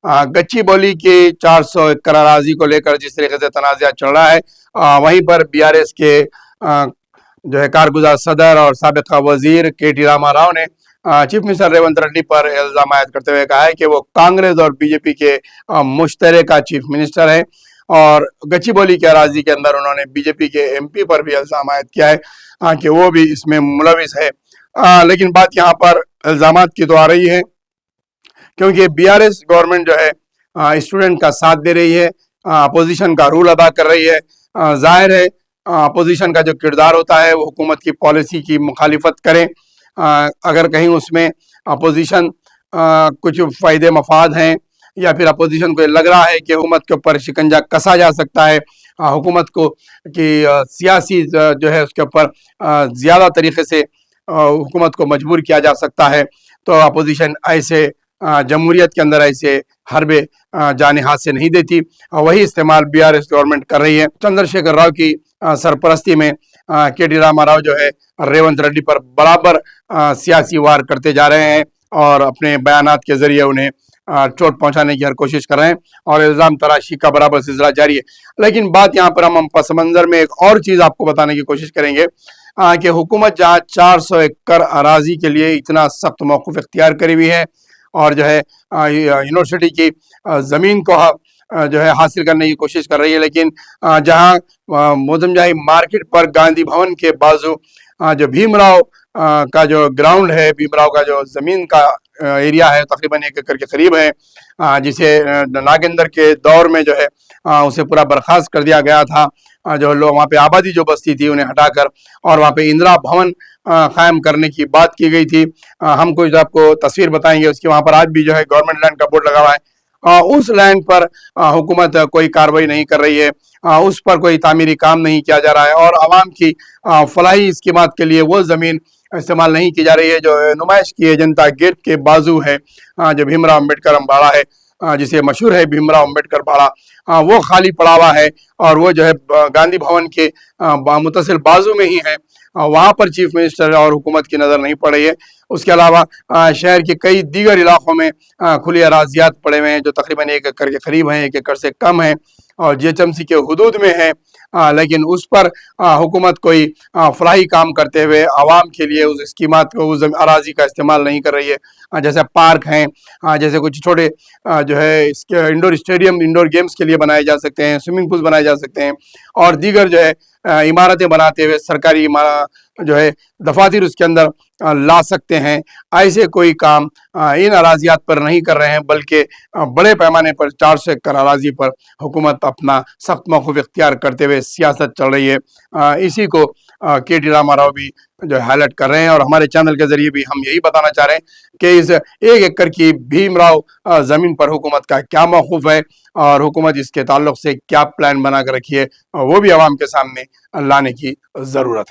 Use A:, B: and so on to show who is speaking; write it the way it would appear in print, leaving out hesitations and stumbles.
A: गच्ची बोली की 400 एकड़ अराजी को लेकर जिस तरीके से तनाज़ा चल रहा है, वहीं पर बीआरएस के जो है कारगुजार सदर और साबिक़ा वजीर के.टी. रामाराव ने चीफ मिनिस्टर रेवंत रेड्डी पर इल्जाम आयद करते हुए कहा है कि वो कांग्रेस और बीजेपी के मुश्तरका चीफ मिनिस्टर है, और गच्चीबोली के अराजी के अंदर उन्होंने बीजेपी के एमपी पर भी इल्जाम आयद किया है कि वो भी इसमें मुलविस है। लेकिन बात यहाँ पर इल्जामात की तो आ रही है, क्योंकि बीआरएस गवर्नमेंट जो है स्टूडेंट का साथ दे रही है, अपोजिशन का रूल अदा कर रही है। जाहिर है अपोजिशन का जो किरदार होता है वो हुकूमत की पॉलिसी की मुखालिफत करें। अगर कहीं उसमें अपोजिशन कुछ फ़ायदे मफाद हैं, या फिर अपोजिशन को लग रहा है कि हुकूमत के ऊपर शिकंजा कसा जा सकता है, हुकूमत को कि सियासी जो है उसके ऊपर ज़्यादा तरीके से हुकूमत को मजबूर किया जा सकता है, तो अपोजिशन ऐसे जमहूरियत के अंदर ऐसे हरबे जाने हाथ से नहीं देती। वही इस्तेमाल बीआरएस गवर्नमेंट कर रही है। चंद्रशेखर राव की सरपरस्ती में के.टी. रामाराव जो है रेवंत रेड्डी पर बराबर सियासी वार करते जा रहे हैं, और अपने बयानात के जरिए उन्हें चोट पहुंचाने की हर कोशिश कर रहे हैं, और इल्ज़ाम तराशी का बराबर सिलसिला जारी है। लेकिन बात यहाँ पर हम पस मंज़र में एक और चीज़ आपको बताने की कोशिश करेंगे कि हुकूमत जहाँ 400 एकड़ अराजी के लिए इतना सख्त मौक़िफ़ इख्तियार करी हुई है, और जो है यूनिवर्सिटी की ज़मीन को जो है हासिल करने की कोशिश कर रही है, लेकिन जहाँ मोजमजाही मार्केट पर गांधी भवन के बाजू जो भीमराव का जो ग्राउंड है, भीमराव का जो ज़मीन का एरिया है तकरीबन 1 एकड़ के करीब है, जिसे नागेंद्र के दौर में जो है उसे पूरा बर्खास्त कर दिया गया था। जो लोग वहाँ पे आबादी जो बस्ती थी उन्हें हटाकर और वहाँ पे इंदिरा भवन कायम करने की बात की गई थी। हम कुछ आपको तस्वीर बताएंगे उसकी। वहाँ पर आज भी जो है गवर्नमेंट लैंड का बोर्ड लगा हुआ है। उस लैंड पर हुकूमत कोई कार्रवाई नहीं कर रही है, उस पर कोई तामीरी काम नहीं किया जा रहा है, और आवाम की फलाही स्कीमात के लिए वो ज़मीन इस्तेमाल नहीं की जा रही है जो नुमाइश की है जनता गेट के बाजू है, जो भीमराव अम्बेडकर अम्बाड़ा है, जिसे मशहूर है भीमराव अम्बेडकर बाड़ा, वो खाली पड़ा हुआ है, और वो जो है गांधी भवन के मुतसिल बाजू में ही है। वहाँ पर चीफ मिनिस्टर और हुकूमत की नज़र नहीं पड़ रही है। उसके अलावा शहर के कई दीगर इलाकों में खुली अराजियात पड़े हुए हैं जो तकरीबन 1 एकड़ के करीब हैं, 1 एकड़ से कम है, और जीएचएमसी के हुदूद में है, लेकिन उस पर हुकूमत कोई फलाही काम करते हुए आवाम के लिए उस स्कीमात को, उस अराजी का इस्तेमाल नहीं कर रही है। जैसे पार्क हैं, जैसे कुछ छोटे जो है इसके इंडोर स्टेडियम, इंडोर गेम्स के लिए बनाए जा सकते हैं, स्विमिंग पूल बनाए जा सकते हैं, और दीगर जो है इमारतें बनाते हुए सरकारी जो है दफातर उसके अंदर ला सकते हैं। ऐसे कोई काम इन अराजियात पर नहीं कर रहे हैं, बल्कि बड़े पैमाने पर 400 एकड़ अराजी पर हुकूमत अपना सख्त मौक़िफ़ इख्तियार करते हुए सियासत चल रही है। इसी को के.टी. रामाराव भी जो हाईलाइट कर रहे हैं, और हमारे चैनल के जरिए भी हम यही बताना चाह रहे हैं कि इस 1 एकड़ की भीमराव ज़मीन पर हुकूमत का क्या मौक़िफ़ है, और हुकूमत इसके ताल्लुक़ से क्या प्लान बना कर रखी है, वो भी आवाम के सामने लाने की ज़रूरत है।